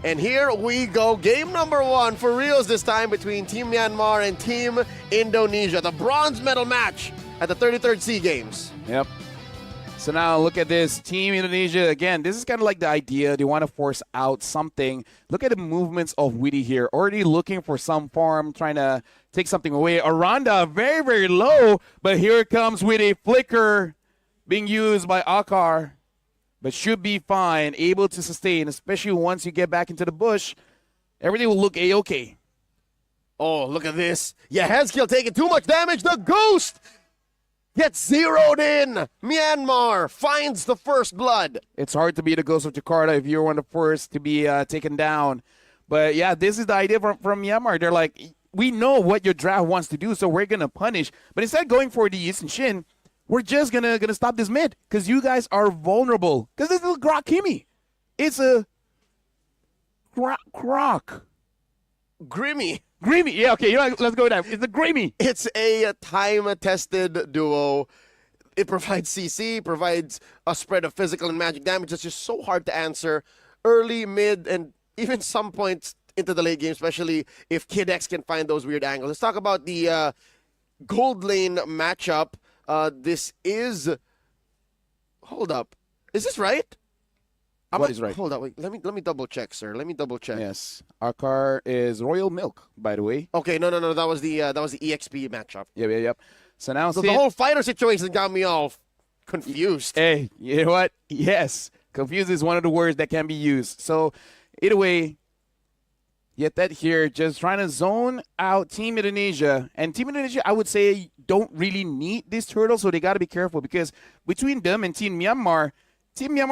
And here we go. Game number 1 for reals this time between Team Myanmar and Team Indonesia. The bronze medal match at the 33rd SEA Games. Yep. So now look at this. Team Indonesia, again, this is kind of like the idea. They want to force out something. Look at the movements of Witty here. Already looking for some form, trying to take something away. Aranda, very, very low. But here comes Witty. Flicker being used by Akar. But should be fine. Able to sustain, especially once you get back into the bush. Everything will look A-okay. Oh, look at this. Yehezkiel taking too much damage. The Ghost gets zeroed in. Myanmar finds the first blood. It's hard to be the Ghost of Jakarta if you're one of the first to be taken down. But yeah, this is the idea from Myanmar. They're like, we know what your draft wants to do, so we're going to punish. But instead of going for the Yisun Shin, we're just gonna stop this mid because you guys are vulnerable. Because this is a Grok Kimi. It's a Grok. Grimmy. Yeah, okay, you know, let's go with that. It's a Grimmy. It's a time-tested duo. It provides CC, provides a spread of physical and magic damage. It's just so hard to answer early, mid, and even some points into the late game, especially if Kid X can find those weird angles. Let's talk about the gold lane matchup. This is... Hold up. Is this right? What is right? Hold up. Wait. Let me double check, sir. Let me double check. Yes. Akar is Royal Milk, by the way. Okay, no. That was the EXP matchup. Yep. So now the whole fighter situation got me all confused. Hey, you know what? Yes. Confused is one of the words that can be used. So either way, yet that here, just trying to zone out Team Indonesia. And Team Indonesia, I would say, don't really need this turtle, so they got to be careful because between them and Team Myanmar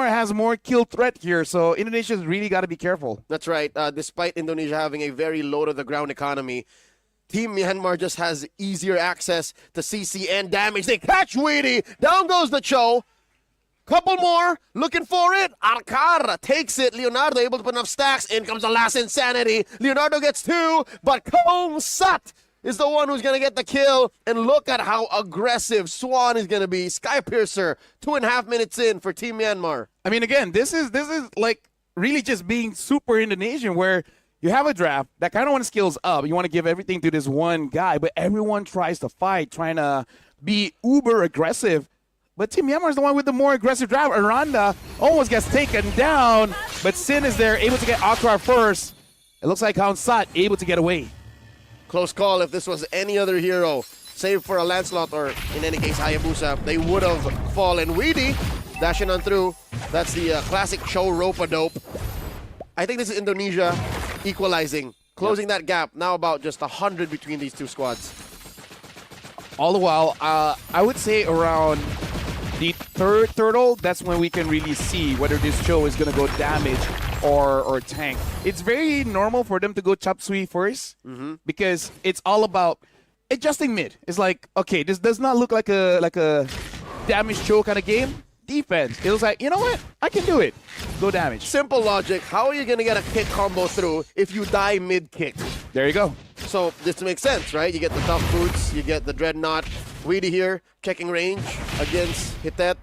has more kill threat here, so Indonesia's really got to be careful. That's right. Despite Indonesia having a very low-to-the-ground economy, Team Myanmar just has easier access to CC and damage. They catch Weedy. Down goes the Cho. Couple more. Looking for it. Arkar takes it. Leonardo able to put enough stacks. In comes the last Insanity. Leonardo gets 2, but Sat is the one who's going to get the kill. And look at how aggressive Swan is going to be. Skypiercer, 2.5 minutes in for Team Myanmar. I mean, again, this is like really just being super Indonesian where you have a draft that kind of want to skills up. You want to give everything to this one guy, but everyone tries to fight, trying to be uber aggressive. But Team Myanmar is the one with the more aggressive draft. Aranda almost gets taken down, but Sin is there, able to get Akrar first. It looks like Sat able to get away. Close call. If this was any other hero, save for a Lancelot or, in any case, Hayabusa, they would have fallen. Weedy dashing on through. That's the classic Cho rope-a-dope. I think this is Indonesia equalizing, closing that gap. Now about just 100 between these two squads. All the while, I would say around the third turtle, that's when we can really see whether this Cho is going to go damage or tank. It's very normal for them to go chop suey first because it's all about adjusting mid. It's like, okay, this does not look like a damage Cho kind of game. Defense. It was like, you know what? I can do it. Go damage. Simple logic. How are you going to get a kick combo through if you die mid-kick? There you go. So this makes sense, right? You get the tough boots, you get the Dreadnought. Weedy here, checking range against Hitet,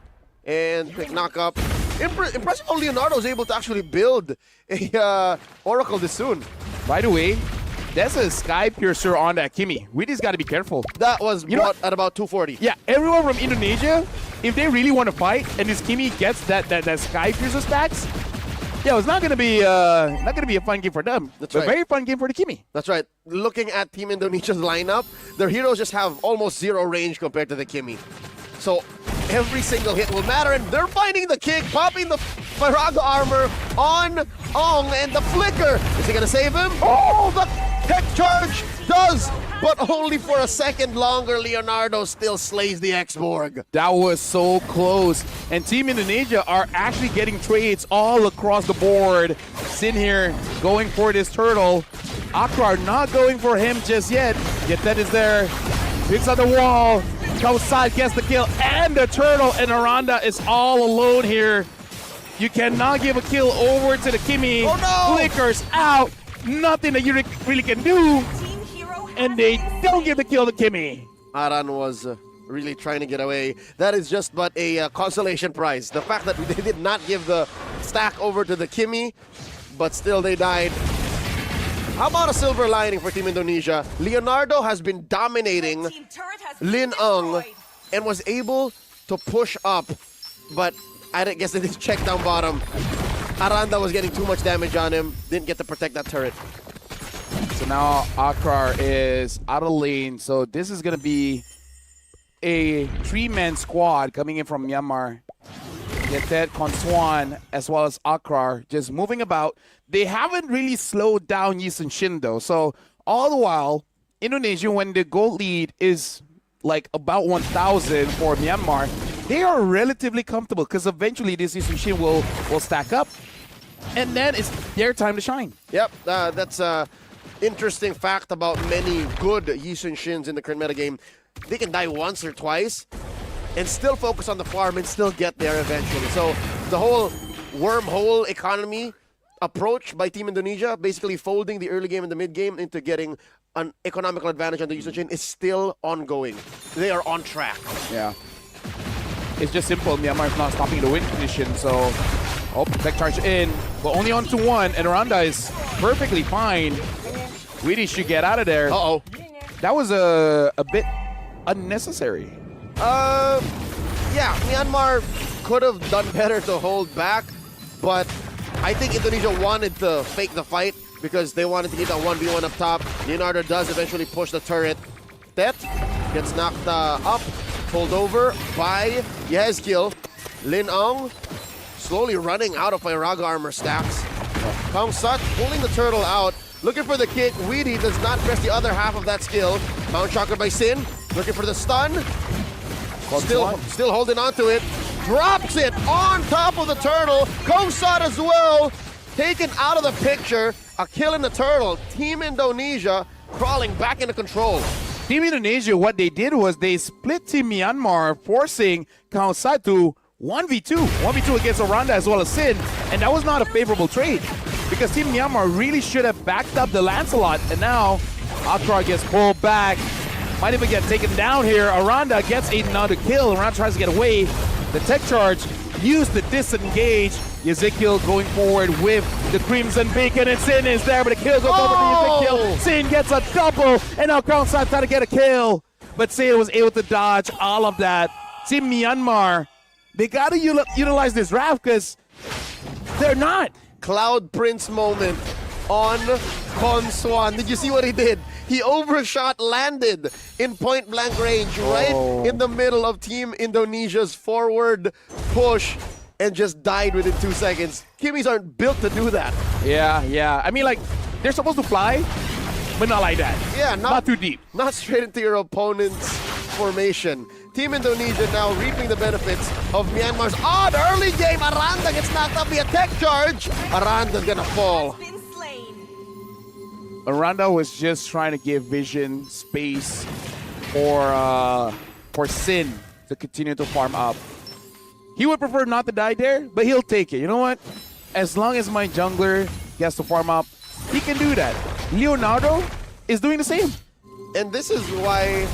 and quick knock-up. Impressive how Leonardo is able to actually build a Oracle this soon. By the way, there's a Skypiercer on that Kimi. Weedy's got to be careful. That was at about 240. Yeah, everyone from Indonesia, if they really want to fight, and this Kimi gets that Skypiercer stacks, yeah, it's not gonna be a fun game for them. That's right. But very fun game for the Kimi. That's right. Looking at Team Indonesia's lineup, their heroes just have almost 0 range compared to the Kimi. So every single hit will matter, and they're finding the kick, popping the Faraga armor on Ong, and the flicker. Is he gonna save him? Oh, the tech charge does, but only for a second longer. Leonardo still slays the X-Borg. That was so close. And Team Indonesia are actually getting trades all across the board. Sin here going for this turtle. Akrar not going for him just yet. That is there. Picks on the wall. Side gets the kill and the turtle, and Aranda is all alone here. You cannot give a kill over to the Kimi. Oh no! Flickers out. Nothing that you really can do. And they don't give the kill to Kimi. Aran was really trying to get away. That is just but a consolation prize. The fact that they did not give the stack over to the Kimi but still they died. How about a silver lining for Team Indonesia? Leonardo has been dominating Lin Ang and was able to push up, but I guess they didn't check down bottom. Aranda was getting too much damage on him, didn't get to protect that turret. So now Akrar is out of lane, so this is going to be a 3-man squad coming in from Myanmar. Yetet, Konswan, as well as Akrar, just moving about. They haven't really slowed down Yisun Shin, though. So all the while, Indonesia, when the goal lead is like about 1,000 for Myanmar, they are relatively comfortable because eventually this Yisun Shin will stack up. And then it's their time to shine. Yep, that's an interesting fact about many good Yisun Shins in the current metagame. They can die once or twice and still focus on the farm and still get there eventually. So the whole wormhole economy approach by Team Indonesia, basically folding the early game and the mid game into getting an economical advantage on the Yisun Shin, is still ongoing. They are on track. Yeah. It's just simple. Myanmar is not stopping the win condition, so tech charge in, but only on to one, and Aranda is perfectly fine. Weedy should get out of there. Uh-oh. That was a bit unnecessary. Yeah, Myanmar could have done better to hold back, but I think Indonesia wanted to fake the fight because they wanted to get that 1v1 up top. Leonardo does eventually push the turret. Tet gets knocked up, pulled over by Yezkiel. Lin Ang slowly running out of Iraga armor stacks. Kong Sut pulling the turtle out, looking for the kick. Weedy does not press the other half of that skill. Mount Chakra by Sin, looking for the stun. Still holding on to it. Drops it on top of the turtle. Kong Sut as well, taken out of the picture. A kill in the turtle. Team Indonesia crawling back into control. Team Indonesia, what they did was they split Team Myanmar, forcing Kong Sut to 1v2 against Aranda as well as Sin, and that was not a favorable trade because Team Myanmar really should have backed up the Lancelot, and now Akrar gets pulled back, might even get taken down here. Aranda gets another kill. Aranda tries to get away. The tech charge used to disengage. Ezekiel going forward with the Crimson Beacon, and Sin is there, but the kill goes over to Ezekiel. Sin gets a double, and now Kong Sut trying to get a kill, but Sin was able to dodge all of that. Team Myanmar, they got to utilize this draft because they're not. Cloud Prince moment on Konswan. Did you see what he did? He overshot, landed in point blank range, right in the middle of Team Indonesia's forward push, and just died within 2 seconds. Kimmies aren't built to do that. Yeah. I mean, like, they're supposed to fly, but not like that. Yeah, not too deep. Not straight into your opponent's formation. Team Indonesia now reaping the benefits of Myanmar's odd early game. Aranda gets knocked up via tech charge. Aranda's gonna fall. Aranda was just trying to give Vision space for Sin to continue to farm up. He would prefer not to die there, but he'll take it. You know what? As long as my jungler gets to farm up, he can do that. Leonardo is doing the same. And this is why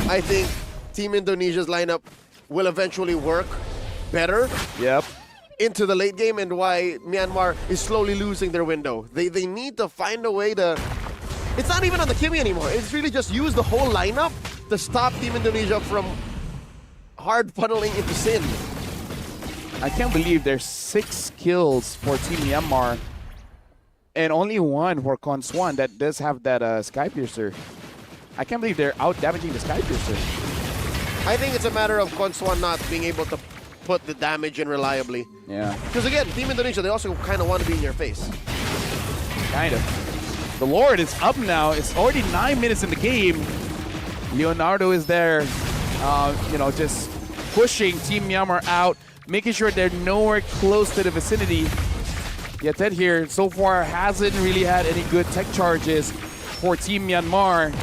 I think Team Indonesia's lineup will eventually work better into the late game, and why Myanmar is slowly losing their window. They need to find a way to... It's not even on the Kimmy anymore. It's really just use the whole lineup to stop Team Indonesia from hard funneling into Sin. I can't believe there's 6 kills for Team Myanmar and only 1 for Konswan that does have that Sky Piercer. I can't believe they're out damaging the Sky Piercer. I think it's a matter of Konswan not being able to put the damage in reliably. Yeah. Because again, Team Indonesia, they also kind of want to be in your face. Kind of. The Lord is up now. It's already 9 minutes in the game. Leonardo is there, just pushing Team Myanmar out, making sure they're nowhere close to the vicinity. Yet Ted here so far hasn't really had any good tech charges for Team Myanmar.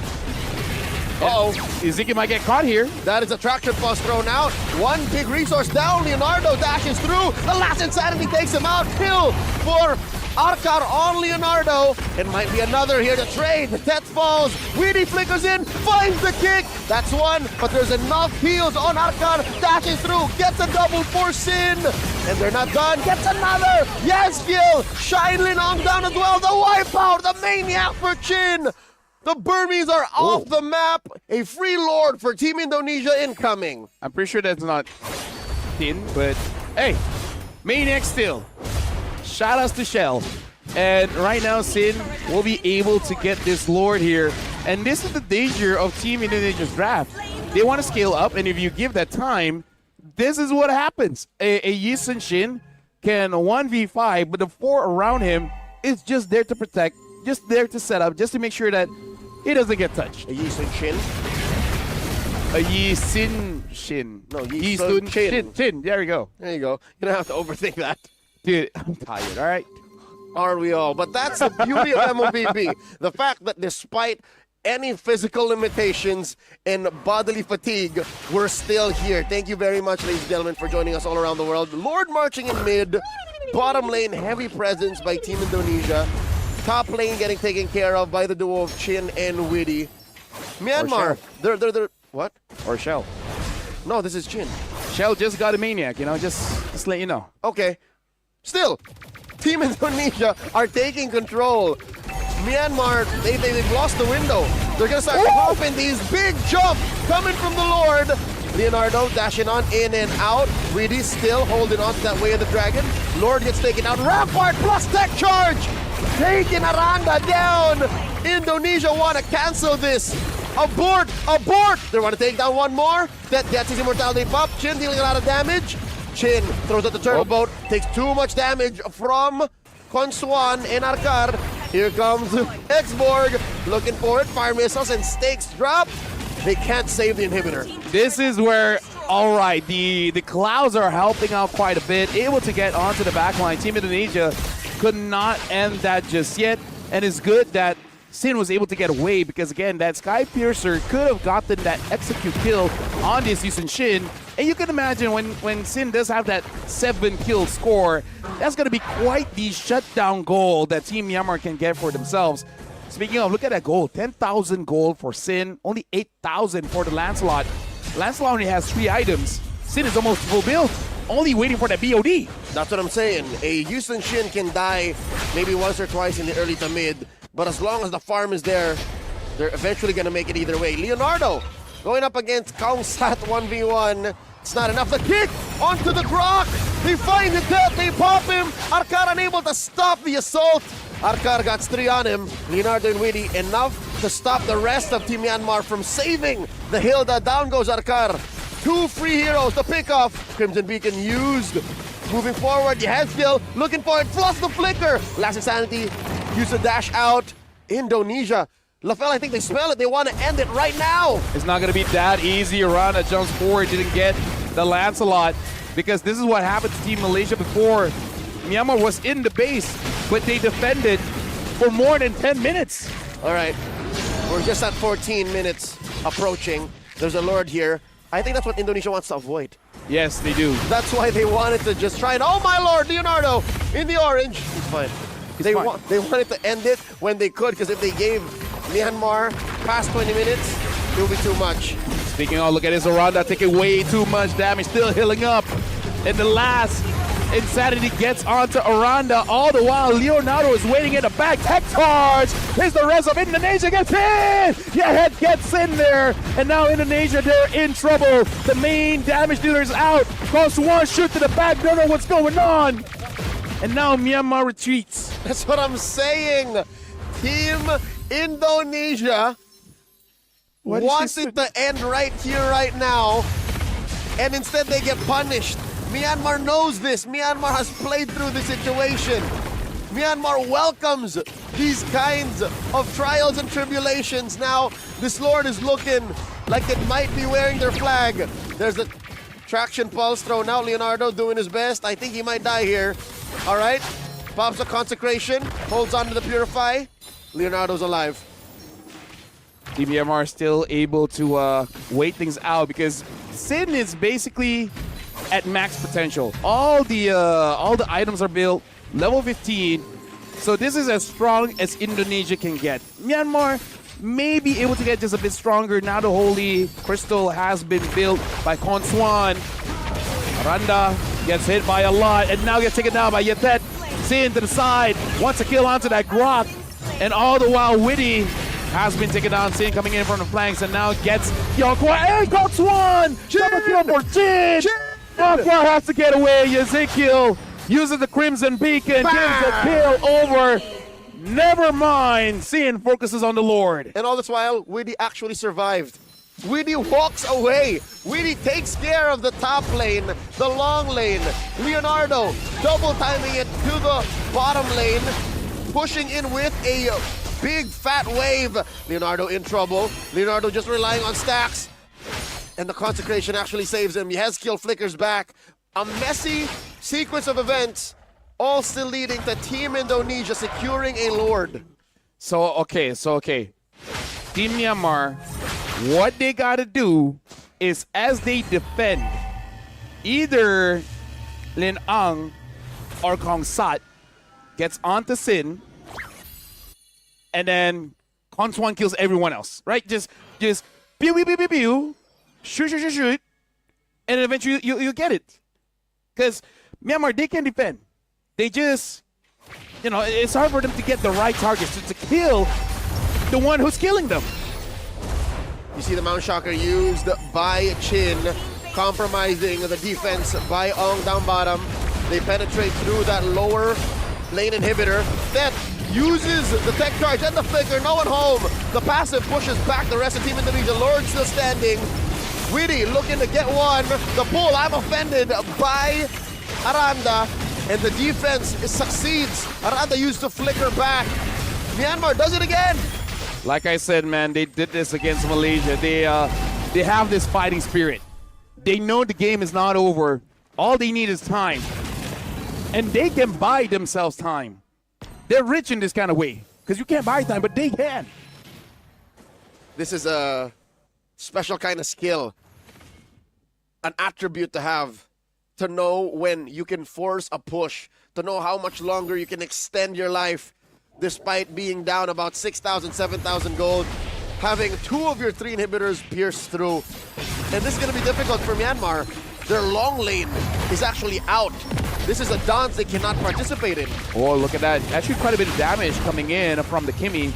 Uh-oh. Ezekiel might get caught here. That is a traction pulse thrown out. One big resource down. Leonardo dashes through. The last insanity takes him out. Kill for Arkar on Leonardo. It might be another here to trade. The death falls. Weedy flickers in. Finds the kick. That's one. But there's enough heals on Arkar. Dashes through. Gets a double for Sin. And they're not done. Gets another. Yes, kill. Shine Linong down as well. The wipeout. The maniac for Chin. The Burmese are off the map. A free lord for Team Indonesia incoming. I'm pretty sure that's not Tin, but hey, Maniac still. Shout outs to Shell. And right now, Sin will be able to get this lord here. And this is the danger of Team Indonesia's draft. They want to scale up, and if you give that time, this is what happens. A Yisun Shin can 1v5, but the 4 around him is just there to protect, just there to set up, just to make sure that he doesn't get touched. A Yisun Shin? A Yisun Shin. No, Yisun Chin. Chin. There we go. There you go. You don't have to overthink that. Dude, I'm tired, all right? Are we all? But that's the beauty of Mlbb. The fact that despite any physical limitations and bodily fatigue, we're still here. Thank you very much, ladies and gentlemen, for joining us all around the world. Lord marching in mid. Bottom lane, heavy presence by Team Indonesia. Top lane getting taken care of by the duo of Chin and Witty. Myanmar, they're what? Or Shell. No, this is Chin. Shell just got a Maniac, you know, just let you know. Okay. Still, Team Indonesia are taking control. Myanmar, they've lost the window. They're going to start popping these big jumps coming from the Lord. Leonardo dashing on in and out. Weedy still holding on to that way of the dragon. Lord gets taken out. Rampart plus tech charge. Taking Aranda down. Indonesia want to cancel this. Abort! Abort! They want to take down one more. That's his immortality pop. Chin dealing a lot of damage. Chin throws out the turtle boat. Takes too much damage from Konsuan and Arkar. Here comes Xborg. Looking for it. Fire missiles and stakes drop. They can't save the inhibitor. This is where, all right, the clouds are helping out quite a bit. Able to get onto the back line. Team Indonesia could not end that just yet. And it's good that Sin was able to get away because, again, that Sky Piercer could have gotten that execute kill on this Yisun Shin. And you can imagine when Sin does have that 7-kill score, that's going to be quite the shutdown goal that Team Myanmar can get for themselves. Speaking of, look at that goal. 10,000 gold for Sin, only 8,000 for the Lancelot. Lancelot only has 3 items. Sin is almost full build, only waiting for that BOD. That's what I'm saying. A Yisun Shin can die maybe once or twice in the early to mid. But as long as the farm is there, they're eventually going to make it either way. Leonardo going up against Kaungsat 1v1. It's not enough. The kick onto the Grok. They find the death. They pop him. Arkar unable to stop the assault. Arkar got 3 on him. Leonardo and Witty enough to stop the rest of Team Myanmar from saving the Hilda. Down goes Arkar. 2 free heroes to pick off. Crimson Beacon used. Moving forward, Yehezkiel looking for it. Flush the flicker. Last Insanity. Use the dash out. Indonesia. LaFell, I think they smell it. They want to end it right now. It's not going to be that easy. Arana jumps forward, didn't get the Lancelot, because this is what happened to Team Malaysia before. Myanmar was in the base, but they defended for more than 10 minutes. All right. We're just at 14 minutes approaching. There's a Lord here. I think that's what Indonesia wants to avoid. Yes, they do. That's why they wanted to just try it. Oh, my Lord, Leonardo in the orange. He's fine. They wanted to end it when they could, because if they gave Myanmar past 20 minutes, it will be too much. Speaking of, look at this Aranda taking way too much damage, still healing up. And the last Insanity gets onto Aranda. All the while, Leonardo is waiting in the back. Tech charge! Here's the rest of Indonesia gets in! Head gets in there. And now Indonesia, they're in trouble. The main damage dealer is out. Goes one shoot to the back, don't know what's going on. And now Myanmar retreats. That's what I'm saying. Team Indonesia wants it to end right here, right now. And instead they get punished. Myanmar knows this. Myanmar has played through the situation. Myanmar welcomes these kinds of trials and tribulations. Now, this Lord is looking like it might be wearing their flag. There's the traction pulse thrown out. Leonardo doing his best. I think he might die here. All right. Pops a consecration. Holds on to the purify. Leonardo's alive. Team Myanmar still able to wait things out because Sin is basically at max potential. All the items are built level 15, so this is as strong as Indonesia can get. Myanmar may be able to get just a bit stronger now. The Holy Crystal has been built by Konswan. Aranda gets hit by a lot and now gets taken down by Yetet. Sin to the side, wants to kill onto that Grok, and all the while Witty has been taken down. Sin coming in from the flanks and now gets Yonkwa and Konswan! Double kill for Jin! Yonkwa has to get away. Ezekiel uses the Crimson Beacon, gives a kill over. Never mind. Sin focuses on the Lord. And all this while, Widdy actually survived. Widdy walks away. Widdy takes care of the top lane, the long lane. Leonardo double timing it to the bottom lane, pushing in with a big fat wave. Leonardo in trouble. Leonardo just relying on stacks. And the consecration actually saves him. Yezkiel flickers back. A messy sequence of events, all still leading to Team Indonesia securing a Lord. So okay. Team Myanmar, what they gotta do is as they defend, either Lin Ang or Kong Sat gets onto Sin, and then Konswan kills everyone else, right? Just pew, pew, pew, pew, pew, shoot, and eventually you get it. Because Myanmar, they can defend. They just, it's hard for them to get the right targets to kill the one who's killing them. You see the Mount Shocker used by Chin, compromising the defense by Ong down bottom. They penetrate through that lower lane inhibitor. That uses the tech charge and the flicker, no one home. The passive pushes back the rest of Team Indonesia. Lord still standing. Widdy looking to get one. The pull, I'm offended by Aranda. And the defense succeeds. Aranda used to flicker back. Myanmar does it again. Like I said, man, they did this against Malaysia. They have this fighting spirit. They know the game is not over. All they need is time. And they can buy themselves time. They're rich in this kind of way. Because you can't buy time, but they can. This is a special kind of skill. An attribute to have. To know when you can force a push. To know how much longer you can extend your life. Despite being down about 6,000, 7,000 gold. Having 2 of your 3 inhibitors pierce through. And this is going to be difficult for Myanmar. Their long lane is actually out. This is a dance they cannot participate in. Oh, look at that. Actually quite a bit of damage coming in from the Kimi.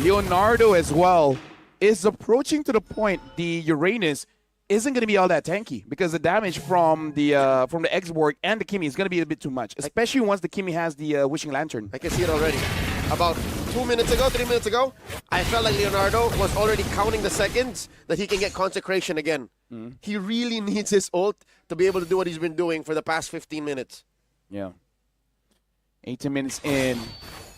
Leonardo as well is approaching to the point the Uranus isn't going to be all that tanky because the damage from the X-Borg and the Kimi is going to be a bit too much, especially once the Kimi has the Wishing Lantern. I can see it already. About 3 minutes ago, I felt like Leonardo was already counting the seconds that he can get consecration again. He really needs his ult to be able to do what he's been doing for the past 15 minutes. Yeah. 18 minutes in,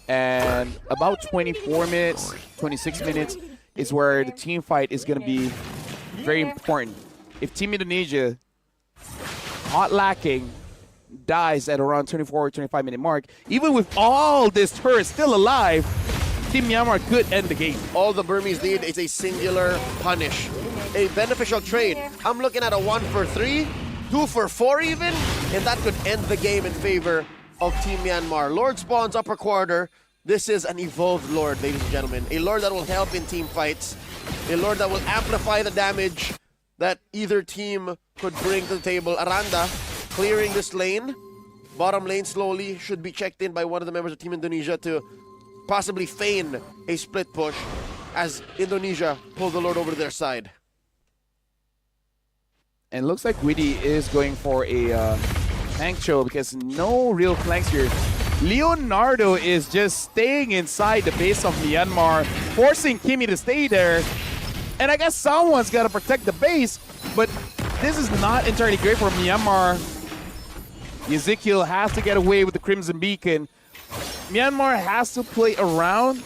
and about 24 minutes, 26 minutes is where the team fight is going to be very important. If Team Indonesia, not lacking, dies at around 24 or 25 minute mark, even with all this turret still alive, Team Myanmar could end the game. All the Burmese need is a singular punish. A beneficial trade. I'm looking at a 1 for 3, 2 for 4 even, and that could end the game in favor of Team Myanmar. Lord spawns upper quarter. This is an evolved Lord, ladies and gentlemen. A Lord that will help in team fights. A Lord that will amplify the damage that either team could bring to the table. Aranda clearing this lane. Bottom lane slowly should be checked in by one of the members of Team Indonesia to possibly feign a split push as Indonesia pull the Lord over to their side. And it looks like Witty is going for a flank show because no real flanks here. Leonardo is just staying inside the base of Myanmar, forcing Kimi to stay there. And I guess someone's got to protect the base, but this is not entirely great for Myanmar. Ezekiel has to get away with the Crimson Beacon. Myanmar has to play around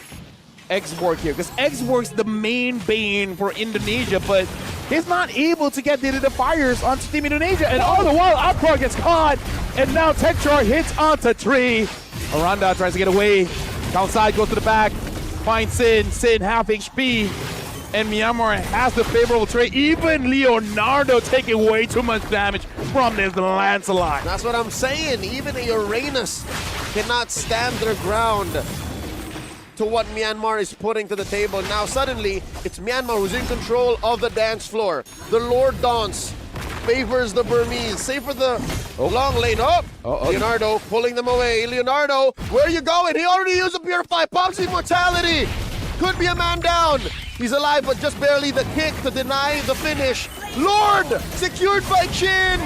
X-Borg here, because X-Borg's the main bane for Indonesia, but he's not able to get the fires onto Team Indonesia, and all the while, Aqua gets caught, and now Techchar hits onto Tree. Aranda tries to get away. Downside goes to the back, finds Sin half HP. And Myanmar has the favorable trade. Even Leonardo taking way too much damage from this landslide. That's what I'm saying. Even a Uranus cannot stand their ground to what Myanmar is putting to the table. Now suddenly, it's Myanmar who's in control of the dance floor. The Lord Dance favors the Burmese. Save for the long lane. Leonardo pulling them away. Leonardo, where are you going? He already used a Purify. Pops Immortality. Could be a man down. He's alive, but just barely the kick to deny the finish. Lord, secured by Chin.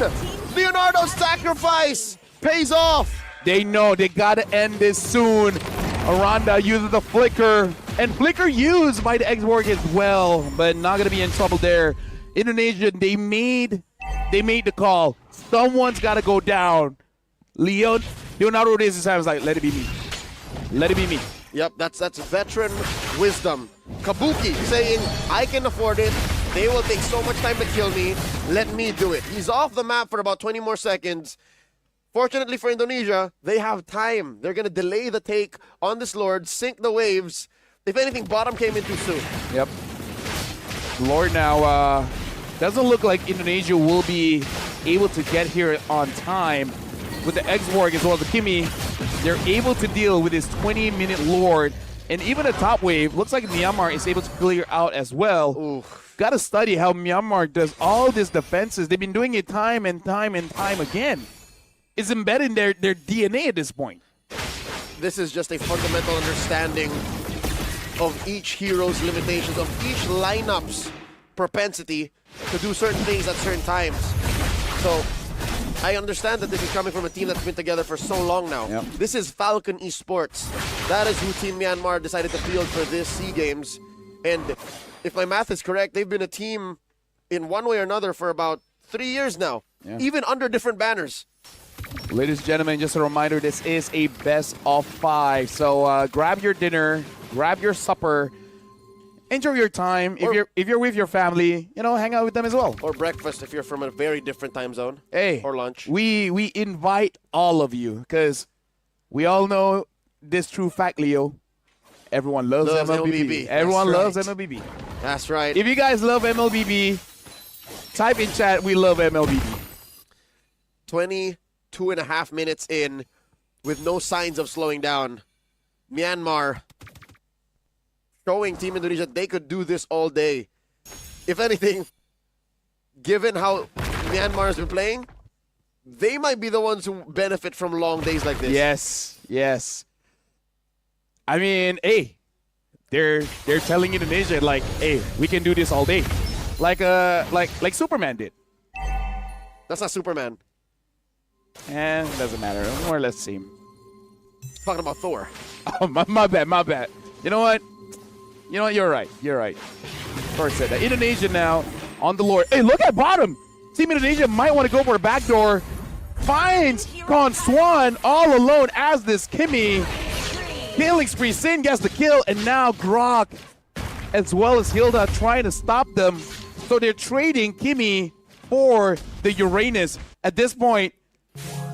Leonardo's sacrifice pays off. They know they gotta end this soon. Aranda uses the flicker, and flicker used by the X-Borg as well, but not gonna be in trouble there. Indonesia, they made the call. Someone's gotta go down. Leonardo raises his hands like, let it be me. Let it be me. Yep, that's veteran wisdom. Kabuki saying, I can afford it. They will take so much time to kill me. Let me do it. He's off the map for about 20 more seconds. Fortunately for Indonesia, they have time. They're going to delay the take on this Lord, sink the waves. If anything, bottom came in too soon. Yep. Lord now doesn't look like Indonesia will be able to get here on time. With the X-Borg as well as the Kimi, they're able to deal with this 20-minute Lord. And even the top wave, looks like Myanmar is able to clear out as well. Got to study how Myanmar does all these defenses. They've been doing it time and time and time again. It's embedded in their DNA at this point. This is just a fundamental understanding of each hero's limitations, of each lineup's propensity to do certain things at certain times. So I understand that this is coming from a team that's been together for so long now. Yep. This is Falcon Esports. That is who Team Myanmar decided to field for this SEA Games. And if my math is correct, they've been a team in one way or another for about 3 years now, even under different banners. Ladies and gentlemen, just a reminder, this is a best of 5. So grab your dinner, grab your supper, enjoy your time. If you're with your family, hang out with them as well. Or breakfast if you're from a very different time zone. Hey, or lunch. We invite all of you because we all know this true fact, Leo. Everyone loves MLBB. Everyone loves MLBB. That's right. If you guys love MLBB, type in chat, we love MLBB. 22.5 minutes in with no signs of slowing down. Myanmar showing Team Indonesia they could do this all day. If anything, given how Myanmar has been playing, they might be the ones who benefit from long days like this. Yes. I mean, hey, they're telling Indonesia like, hey, we can do this all day, like Superman did. That's not Superman. And it doesn't matter. More or less same. Talking about Thor. Oh, my bad. You know what? You're right. Thor said that. Indonesia now on the Lord. Hey, look at bottom. Team Indonesia might want to go for a backdoor. Finds Kon Swan all alone as this Kimi. Killing spree. Sin gets the kill, and now Grok as well as Hilda trying to stop them. So they're trading Kimi for the Uranus. At this point,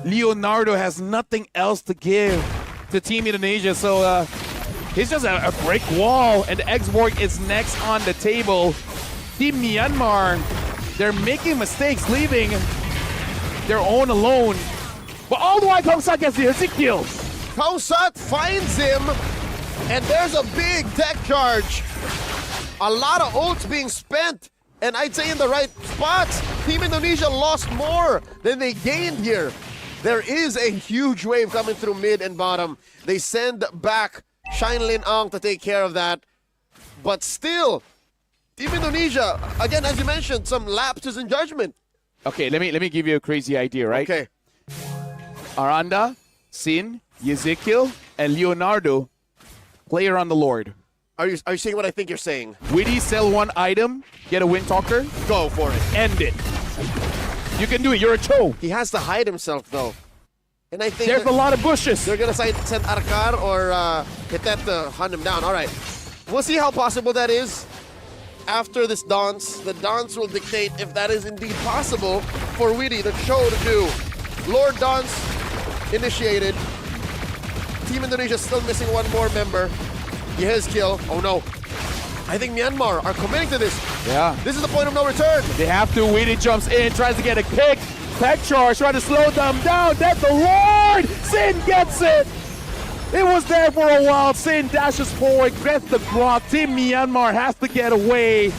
Leonardo has nothing else to give to Team Indonesia. So it's just a brick wall, and the X-Borg is next on the table. Team Myanmar, they're making mistakes, leaving their own alone. But all the while, Kong Sat gets the kill. Kong Sat finds him, and there's a big tech charge. A lot of ults being spent, and I'd say in the right spots. Team Indonesia lost more than they gained here. There is a huge wave coming through mid and bottom. They send back Shine Lin Ang to take care of that. But still, Team Indonesia, again, as you mentioned, some lapses in judgment. Okay, let me give you a crazy idea, right? Okay. Aranda, Sin, Ezekiel, and Leonardo play around the Lord. Are you saying what I think you're saying? Witty, sell one item, get a Wind Talker. Go for it. End it. You can do it. You're a Cho. He has to hide himself, though. And I think there's a lot of bushes. They're going to send Arkar or Hitet to hunt him down. All right. We'll see how possible that is after this dance. The dance will dictate if that is indeed possible for Witty, the Cho, to do. Lord Dance initiated. Team Indonesia still missing one more member. He has kill. Oh no. I think Myanmar are committing to this. Yeah. This is the point of no return. They have to. Weedy jumps in, tries to get a kick. Pet charge, trying to slow them down. That's the Lord! Sin gets it! It was there for a while. Sin dashes forward, gets the block. Team Myanmar has to get away.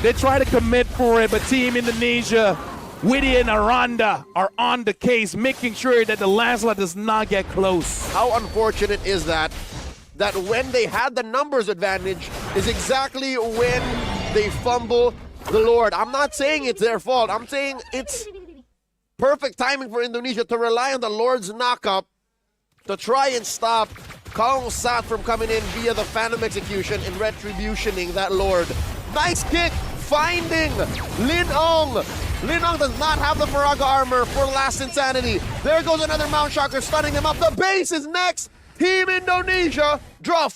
They try to commit for it, but Team Indonesia, Witty and Aranda are on the case, making sure that the Lancelot does not get close. How unfortunate is that when they had the numbers advantage is exactly when they fumble the Lord. I'm not saying it's their fault. I'm saying it's perfect timing for Indonesia to rely on the Lord's knockup to try and stop Kong Sat from coming in via the Phantom Execution and retributioning that Lord. Nice kick, finding Lin Ong. Lin Ong does not have the Faraga armor for Last Insanity. There goes another Mount Shocker, stunning him up. The base is next. Team Indonesia draw